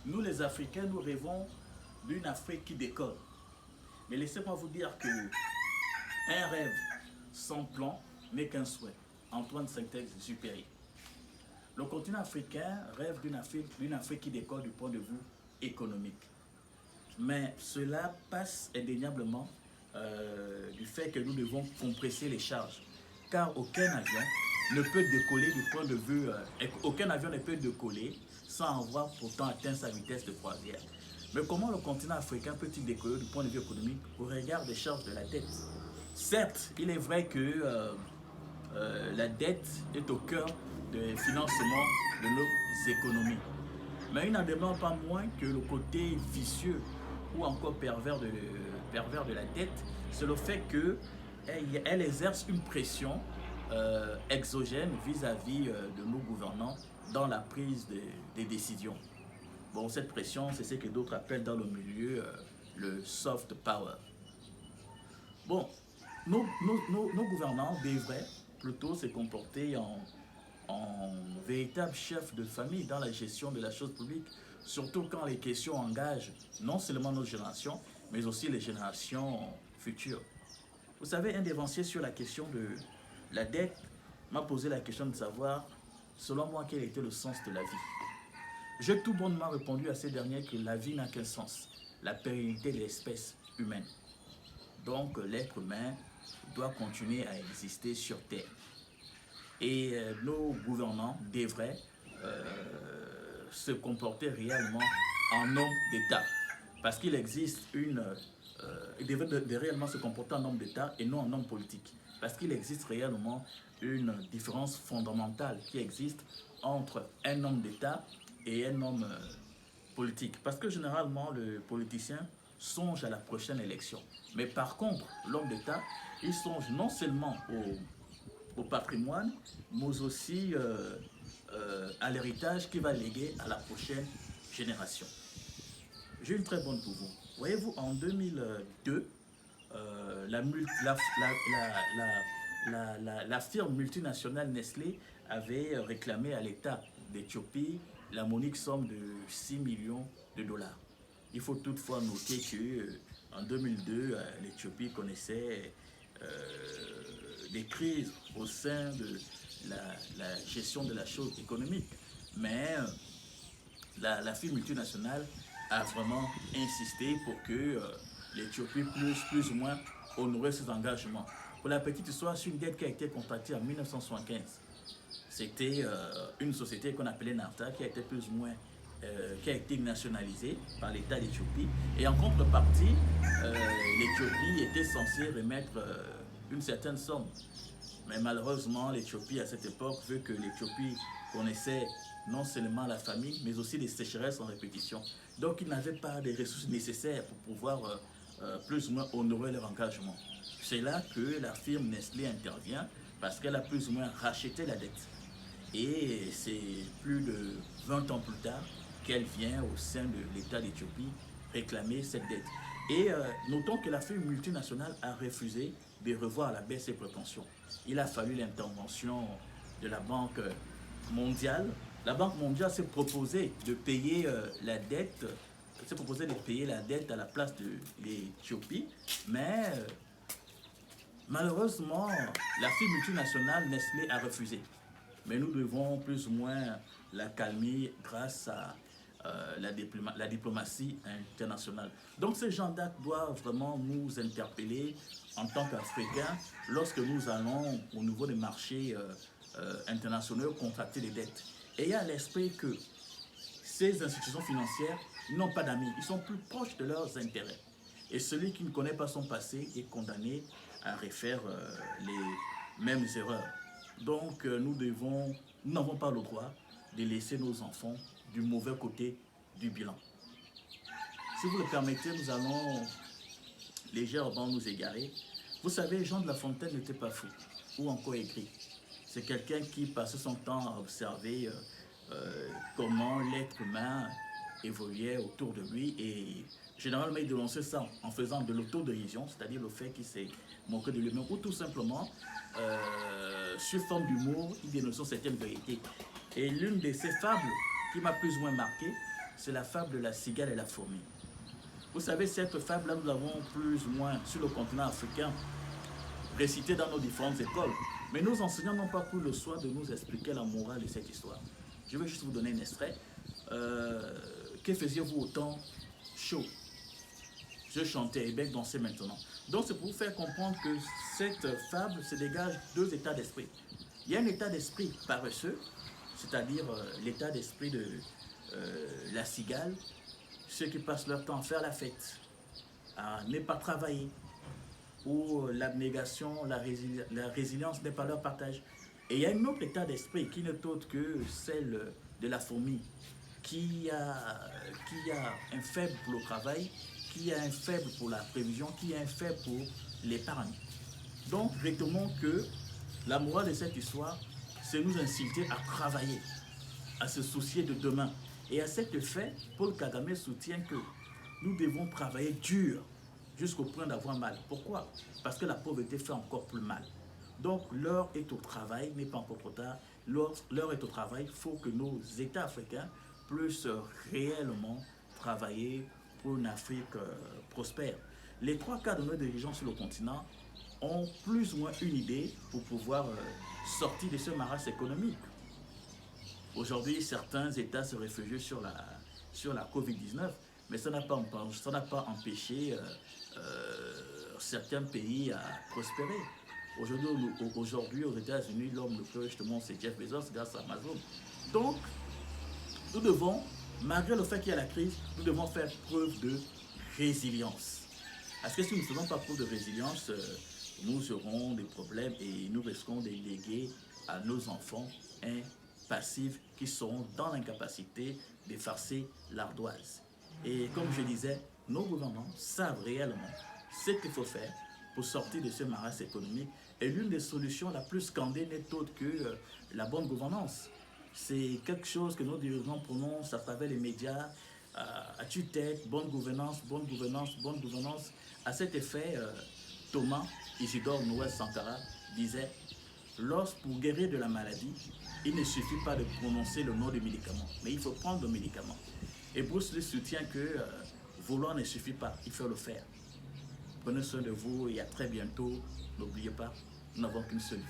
Nous, les Africains, nous rêvons d'une Afrique qui décolle. Mais laissez-moi vous dire que un rêve sans plan n'est qu'un souhait. Antoine Saint-Exupéry. Le continent africain rêve d'une Afrique qui décolle du point de vue économique. Mais cela passe indéniablement du fait que nous devons compresser les charges. Car aucun avion ne peut décoller du point de vue... aucun avion ne peut décoller sans avoir pourtant atteint sa vitesse de croisière. Mais comment le continent africain peut-il décoller du point de vue économique au regard des charges de la dette? Certes, il est vrai que la dette est au cœur du financement de nos économies. Mais il n'en demeure pas moins que le côté vicieux ou encore pervers de la dette, c'est le fait qu'elle exerce une pression exogène vis-à-vis de nos gouvernants dans la prise des décisions. Bon, cette pression, c'est ce que d'autres appellent dans le milieu le soft power. Bon, nos gouvernants devraient plutôt se comporter en véritable chef de famille dans la gestion de la chose publique, surtout quand les questions engagent non seulement notre génération, mais aussi les générations futures. Vous savez, un dévancier sur la question de la dette m'a posé la question de savoir, selon moi, quel était le sens de la vie. J'ai tout bonnement répondu à ces derniers que la vie n'a qu'un sens, la pérennité de l'espèce humaine. Donc l'être humain doit continuer à exister sur Terre. Et nos gouvernants devraient se comporter réellement en homme d'État. Parce qu'il existe ils devraient réellement se comporter en homme d'État et non en homme politique. Parce qu'il existe réellement une différence fondamentale qui existe entre un homme d'État et un homme politique. Parce que généralement, le politicien songe à la prochaine élection. Mais par contre, l'homme d'État, il songe non seulement au patrimoine, mais aussi à l'héritage qu'il va léguer à la prochaine génération. J'ai une très bonne pour vous. Voyez-vous, en 2002, la firme multinationale Nestlé avait réclamé à l'État d'Éthiopie la monique somme de 6 millions de dollars. Il faut toutefois noter qu'en 2002, l'Éthiopie connaissait des crises au sein de la gestion de la chose économique. Mais la firme multinationale a vraiment insisté pour que l'Éthiopie puisse plus ou moins honorer ses engagements. Pour la petite histoire, c'est une dette qui a été contractée en 1975. C'était une société qu'on appelait NAFTA qui a été plus ou moins qui a été nationalisée par l'État d'Éthiopie. Et en contrepartie, l'Éthiopie était censée remettre une certaine somme. Mais malheureusement, l'Éthiopie à cette époque, vu que l'Éthiopie connaissait non seulement la famine, mais aussi des sécheresses en répétition. Donc, ils n'avaient pas les ressources nécessaires pour pouvoir plus ou moins honorer leur engagement. C'est là que la firme Nestlé intervient parce qu'elle a plus ou moins racheté la dette. Et c'est plus de 20 ans plus tard qu'elle vient au sein de l'État d'Éthiopie réclamer cette dette. Et notons que la firme multinationale a refusé de revoir à la baisse ses prétentions. Il a fallu l'intervention de la Banque mondiale. La Banque mondiale s'est proposée de payer la dette, à la place de l'Éthiopie, mais malheureusement, la firme multinationale Nestlé a refusé. Mais nous devons plus ou moins la calmer grâce à la diplomatie internationale. Donc ces gens d'actes doivent vraiment nous interpeller en tant qu'Africains lorsque nous allons au niveau des marchés internationaux contracter des dettes. Ayez à l'esprit que ces institutions financières n'ont pas d'amis, ils sont plus proches de leurs intérêts. Et celui qui ne connaît pas son passé est condamné à refaire les mêmes erreurs. Donc nous n'avons pas le droit de laisser nos enfants du mauvais côté du bilan. Si vous le permettez, nous allons légèrement nous égarer. Vous savez, Jean de La Fontaine n'était pas fou ou encore aigri. C'est quelqu'un qui passait son temps à observer comment l'être humain évoluait autour de lui et généralement il dénonçait ça en faisant de l'autodérision, c'est-à-dire le fait qu'il s'est moqué de lui-même ou tout simplement sur forme d'humour, il dénonçait certaines vérités. Et l'une de ces fables qui m'a plus ou moins marqué, c'est la fable de la cigale et la fourmi. Vous savez, cette fable-là, nous l'avons plus ou moins sur le continent africain, récitée dans nos différentes écoles. Mais nos enseignants n'ont pas pris le soin de nous expliquer la morale de cette histoire. Je vais juste vous donner un extrait. Que faisiez-vous au temps chaud? Je chantais et Beck dansait maintenant. Donc c'est pour vous faire comprendre que cette fable se dégage deux états d'esprit. Il y a un état d'esprit paresseux, c'est-à-dire l'état d'esprit de la cigale, ceux qui passent leur temps à faire la fête, à ne pas travailler, où l'abnégation, la résilience n'est pas leur partage. Et il y a un autre état d'esprit qui n'est autre que celle de la fourmi, qui a un faible pour le travail, qui a un faible pour la prévision, qui a un faible pour l'épargne. Donc, retenons que la morale de cette histoire, c'est nous inciter à travailler, à se soucier de demain. Et à cet effet, Paul Kagame soutient que nous devons travailler dur jusqu'au point d'avoir mal. Pourquoi? Parce que la pauvreté fait encore plus mal. Donc, l'heure est au travail, n'est pas encore trop tard. L'heure est au travail, il faut que nos États africains puissent réellement travailler pour une Afrique prospère. Les trois quarts de nos dirigeants sur le continent ont plus ou moins une idée pour pouvoir sortir de ce marasme économique. Aujourd'hui, certains États se réfugient sur la Covid-19, mais ça n'a pas empêché certains pays à prospérer. Aujourd'hui, aux États-Unis, l'homme le plus riche du monde, c'est Jeff Bezos grâce à Amazon. Donc, nous devons, malgré le fait qu'il y a la crise, nous devons faire preuve de résilience. Parce que si nous ne faisons pas preuve de résilience, nous aurons des problèmes et nous risquons de léguer à nos enfants un passif qui seront dans l'incapacité d'effacer l'ardoise. Et comme je disais, nos gouvernants savent réellement ce qu'il faut faire pour sortir de ce marasme économique. Et l'une des solutions la plus scandée n'est autre que la bonne gouvernance. C'est quelque chose que nos dirigeants prononcent à travers les médias, à tue-tête, bonne gouvernance, bonne gouvernance, bonne gouvernance. À cet effet, Thomas Isidore Noël Sankara disait « Pour guérir de la maladie, il ne suffit pas de prononcer le nom du médicament, mais il faut prendre le médicament. » Et Bruce Lee soutient que vouloir ne suffit pas, il faut le faire. Prenez soin de vous et à très bientôt. N'oubliez pas, nous n'avons qu'une seule vie.